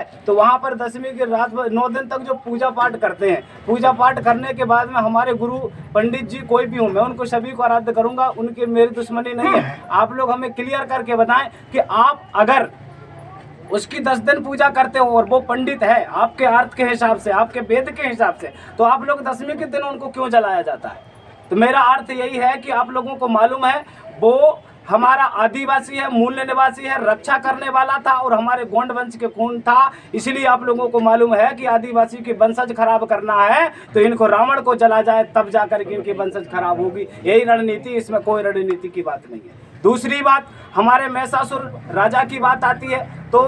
है तो वहाँ पर दशमी की रात 9 दिन तक जो पूजा पाठ करते हैं, पूजा पाठ करने के बाद में हमारे गुरु पंडित जी कोई भी हो, मैं उनको सभी को आराध्य करूँगा, उनकी मेरी दुश्मनी नहीं है। आप लोग हमें क्लियर करके बताएं कि आप अगर उसकी 10 दिन पूजा करते हो और वो पंडित है आपके अर्थ के हिसाब से, आपके वेद के हिसाब से, तो आप लोग दशमी के दिन उनको क्यों जलाया जाता है? तो मेरा अर्थ यही है कि आप लोगों को मालूम है वो हमारा आदिवासी है, मूल निवासी है, रक्षा करने वाला था और हमारे गोंड वंश के खून था। इसलिए आप लोगों को मालूम है कि आदिवासी की वंशज खराब करना है तो इनको रावण को जला जाए, तब जाकर के इनकी वंशज खराब होगी। यही रणनीति, इसमें कोई रणनीति की बात नहीं है। दूसरी बात, हमारे महिषासुर राजा की बात आती है तो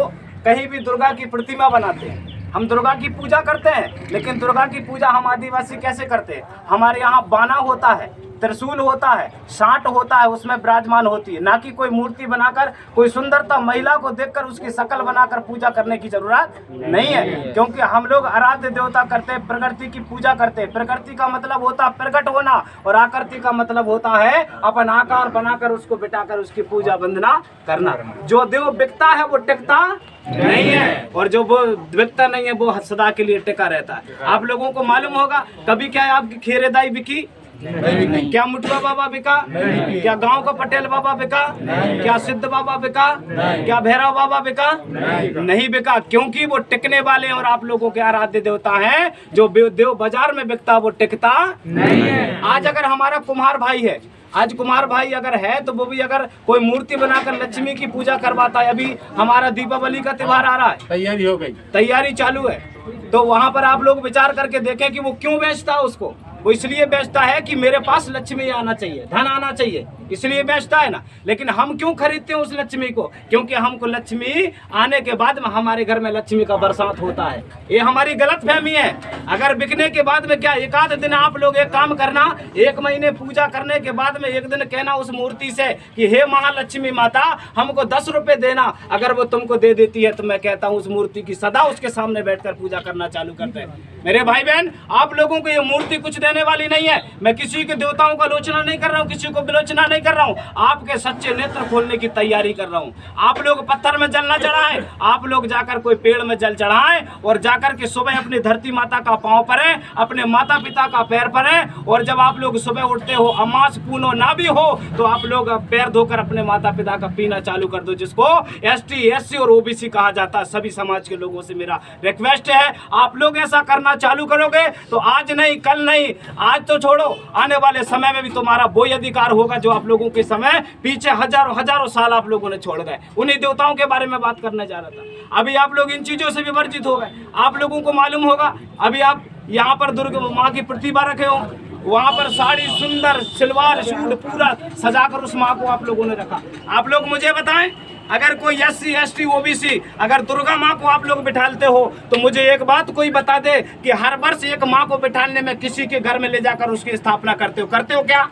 कहीं भी दुर्गा की प्रतिमा बनाते हैं। हम दुर्गा की पूजा करते हैं, लेकिन दुर्गा की पूजा हम आदिवासी कैसे करते हैं? हमारे यहाँ बाना होता है, त्रिशूल होता है, साँट होता है, उसमें विराजमान होती है, ना कि कोई मूर्ति बनाकर, कोई सुंदरता महिला को देखकर उसकी शक्ल बनाकर पूजा करने की जरूरत नहीं है। क्योंकि हम लोग आराध्य देवता करते हैं, प्रकृति की पूजा करते हैं। प्रकृति का मतलब होता है प्रकट होना और आकृति का मतलब होता है अपन आकार बनाकर उसको बिठाकर उसकी पूजा वंदना करना। जो देव बिकता है वो टिकता नहीं है और जो वो बिकता नहीं है वो सदा के लिए टिका रहता है। आप लोगों को मालूम होगा कभी क्या आपकी खेरेदाई बिकी? नहीं। क्या मुटवा बाबा बिका? क्या गांव का पटेल बाबा बिका? क्या सिद्ध बाबा बिका? क्या भैरव बाबा बिका? नहीं बिका, क्योंकि वो टिकने वाले और आप लोगों के आराध्य देवता हैं। जो देव बाजार में बिकता वो टिकता नहीं है। आज अगर हमारा कुम्हार भाई है, आज कुमार भाई अगर है तो वो भी अगर कोई मूर्ति बनाकर लक्ष्मी की पूजा करवाता है, अभी हमारा दीपावली का त्योहार आ रहा है, तैयारी हो गई, तैयारी चालू है, तो वहां पर आप लोग विचार करके देखें कि वो क्यों बेचता है उसको। वो इसलिए बेचता है कि मेरे पास लक्ष्मी आना चाहिए, धन आना चाहिए, इसलिए बेचता है ना। लेकिन हम क्यों खरीदते हैं उस लक्ष्मी को? क्योंकि हमको लक्ष्मी आने के बाद में हमारे घर में लक्ष्मी का बरसात होता है। ये हमारी गलत फहमी है। अगर बिकने के बाद में क्या एक आध दिन आप लोग एक काम करना, 1 महीने पूजा करने के बाद में एक दिन कहना उस मूर्ति से कि हे महालक्ष्मी माता हमको 10 रुपए देना। अगर वो तुमको दे देती है तो मैं कहता हूँ उस मूर्ति की सदा उसके सामने बैठकर पूजा करना चालू करते हैं। मेरे भाई बहन, आप लोगों को ये मूर्ति कुछ देने वाली नहीं है। मैं किसी के देवताओं का आलोचना नहीं कर रहा हूँ, किसी को विलोचना नहीं कर रहा हूँ, आपके सच्चे नेत्र खोलने की तैयारी कर रहा हूँ। आप लोग पत्थर में जल न चढ़ाएं, आप लोग जाकर कोई पेड़ में जल चढ़ाएं और जाकर के सुबह अपनी धरती माता का पांव परे, अपने माता पिता का पैर परे। और जब आप लोग सुबह उठते हो, अमास पूनो ना भी हो तो आप लोग पैर धोकर अपने माता पिता का पीना चालू कर दो, जिसको ST SC और OBC कहा जाता है। सभी समाज के लोगों से मेरा रिक्वेस्ट है, आप लोग ऐसा करना चालू करोगे तो आज नहीं, कल नहीं, आज तो छोड़ो, आने वाले समय में भी तुम्हारा वही अधिकार होगा जो आप लोगों के समय पीछे हजारों साल आप लोगों ने छोड़ गए। उन्हीं देवताओं के बारे में बात करने जा रहा था। अभी आप लोग इन चीजों से भी वर्जित हो गए। आप लोगों को मालूम होगा अभी आप यहाँ पर दुर्गा माँ की प्रतिमा रखे हो, वहाँ पर साड़ी सुंदर सलवार सूट पूरा सजाकर उस माँ को आप लोगों ने रखा। आप लोग मुझे बताएं, अगर कोई SC ST OBC अगर दुर्गा माँ को आप लोग बिठाते हो तो मुझे एक बात कोई बता दे कि हर वर्ष एक माँ को बिठाने में किसी के घर में ले जाकर उसकी स्थापना करते हो क्या?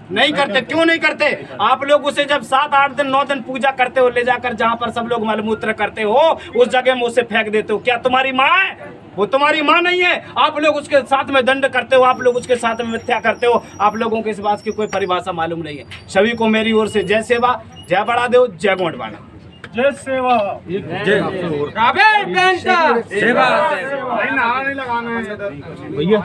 नहीं करते। क्यों नहीं करते? आप लोग उसे जब 7 8 दिन 9 दिन पूजा करते हो, ले जाकर जहाँ पर सब लोग मलमूत्र करते हो उस जगह में उसे फेंक देते हो। क्या तुम्हारी माँ है? वो तुम्हारी माँ नहीं है। आप लोग उसके साथ में दंड करते हो, आप लोग उसके साथ में मिथ्या करते हो। आप लोगों को इस बात की कोई परिभाषा मालूम नहीं है। सभी को मेरी ओर से जय सेवा, जय बड़ा देव, जय गोंडवाना, जय सेवा, जय सेवा। भैया